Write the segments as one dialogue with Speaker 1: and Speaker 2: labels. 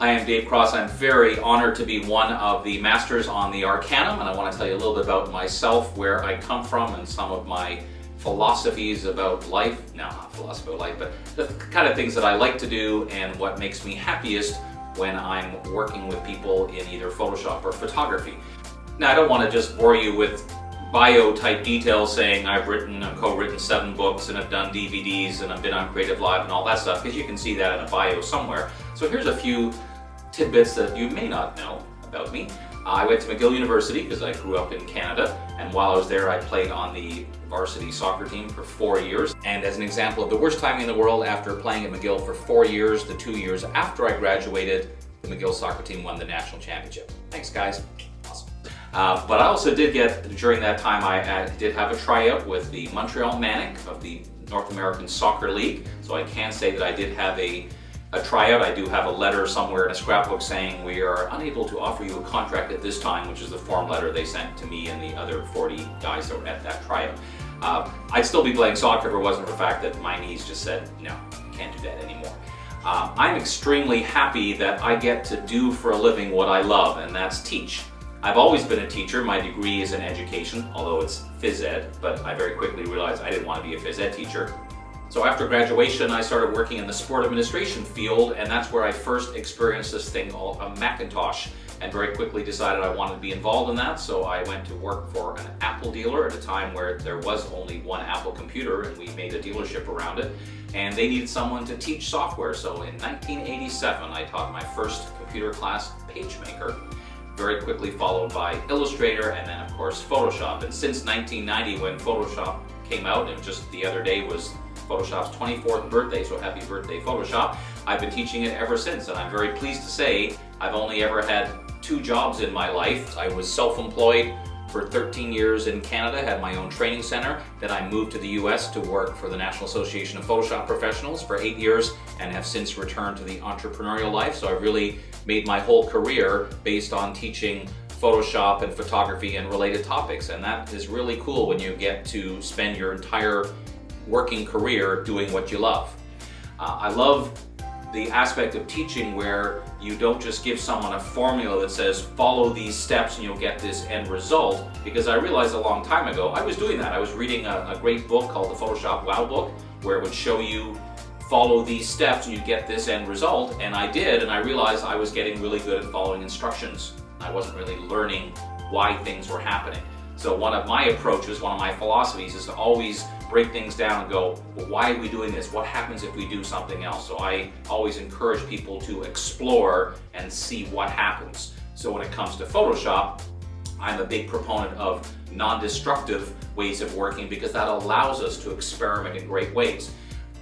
Speaker 1: I am Dave Cross. I'm very honored to be one of the masters on the Arcanum, and I want to tell you a little bit about myself, where I come from, and some of my philosophies about life. No, not philosophy about life, but the kind of things that I like to do and what makes me happiest when I'm working with people in either Photoshop or photography. Now, I don't want to just bore you with bio-type details saying I've written and co-written 7 books and I've done DVDs and I've been on Creative Live and all that stuff, because you can see that in a bio somewhere. So here's a few tidbits that you may not know about me. I went to McGill University because I grew up in Canada, and while I was there I played on the varsity soccer team for 4 years. And as an example of the worst timing in the world, after playing at McGill for 4 years, the 2 years after I graduated, the McGill soccer team won the national championship. Thanks, guys. Awesome. But I also did get, during that time, I did have a tryout with the Montreal Manic of the North American Soccer League. So I can say that I did have a tryout. I do have a letter somewhere in a scrapbook saying we are unable to offer you a contract at this time, which is the form letter they sent to me and the other 40 guys that were at that tryout. I'd still be playing soccer if it wasn't for the fact that my knees just said, no, can't do that anymore. I'm extremely happy that I get to do for a living what I love, and that's teach. I've always been a teacher. My degree is in education, although it's phys ed, but I very quickly realized I didn't want to be a phys ed teacher. So after graduation, I started working in the sport administration field, and that's where I first experienced this thing called a Macintosh, and very quickly decided I wanted to be involved in that. So I went to work for an Apple dealer at a time where there was only one Apple computer, and we made a dealership around it, and they needed someone to teach software. So in 1987, I taught my first computer class, PageMaker, very quickly followed by Illustrator, and then of course Photoshop. And since 1990, when Photoshop came out, and just the other day was Photoshop's 24th birthday, so happy birthday Photoshop, I've been teaching it ever since, and I'm very pleased to say I've only ever had 2 jobs in my life. I was self-employed for 13 years in Canada, had my own training center, then I moved to the US to work for the National Association of Photoshop Professionals for 8 years, and have since returned to the entrepreneurial life. So I really made my whole career based on teaching Photoshop and photography and related topics, and that is really cool when you get to spend your entire working career doing what you love. I love the aspect of teaching where you don't just give someone a formula that says follow these steps and you'll get this end result, because I realized a long time ago I was doing that. I was reading a great book called the Photoshop Wow book, where it would show you follow these steps and you get this end result, and I did, and I realized I was getting really good at following instructions. I wasn't really learning why things were happening. So one of my approaches, one of my philosophies, is to always break things down and go, well, why are we doing this? What happens if we do something else? So I always encourage people to explore and see what happens. So when it comes to Photoshop, I'm a big proponent of non-destructive ways of working, because that allows us to experiment in great ways.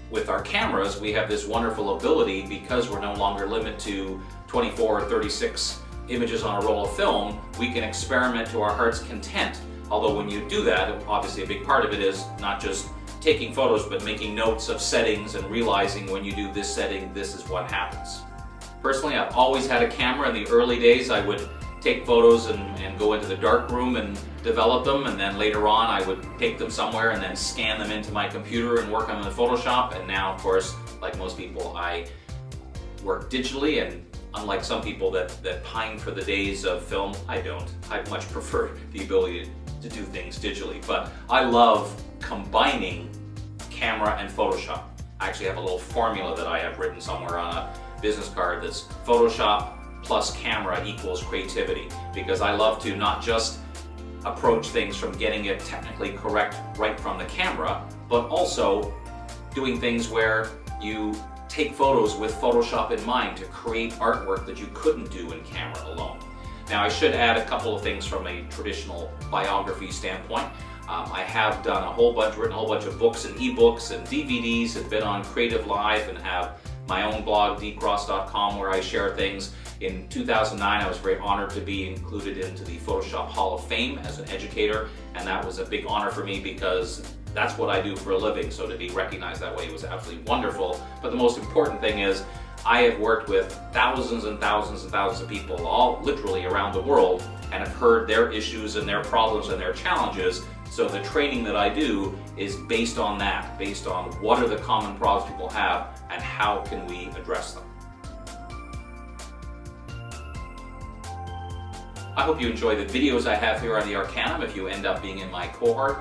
Speaker 1: With our cameras, we have this wonderful ability, because we're no longer limited to 24 or 36 images on a roll of film, we can experiment to our heart's content. Although when you do that, obviously a big part of it is not just taking photos, but making notes of settings and realizing when you do this setting, this is what happens. Personally, I've always had a camera. In the early days, I would take photos and go into the dark room and develop them, and then later on I would take them somewhere and then scan them into my computer and work on them in Photoshop. And now, of course, like most people, I work digitally, and unlike some people that pine for the days of film, I don't. I much prefer the ability to do things digitally, but I love combining camera and Photoshop. I actually have a little formula that I have written somewhere on a business card that's Photoshop plus camera equals creativity, because I love to not just approach things from getting it technically correct right from the camera, but also doing things where you take photos with Photoshop in mind to create artwork that you couldn't do in camera alone. Now, I should add a couple of things from a traditional biography standpoint. I have done written a whole bunch of books and ebooks and DVDs, and been on Creative Live, and have my own blog, dcross.com, where I share things. In 2009, I was very honored to be included into the Photoshop Hall of Fame as an educator, and that was a big honor for me, because that's what I do for a living. So to be recognized that way was absolutely wonderful. But the most important thing is, I have worked with thousands and thousands and thousands of people, all literally around the world, and have heard their issues and their problems and their challenges. So the training that I do is based on that, based on what are the common problems people have and how can we address them. I hope you enjoy the videos I have here on the Arcanum. If you end up being in my cohort,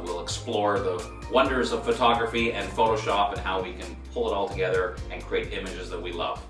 Speaker 1: we'll explore the wonders of photography and Photoshop and how we can pull it all together and create images that we love.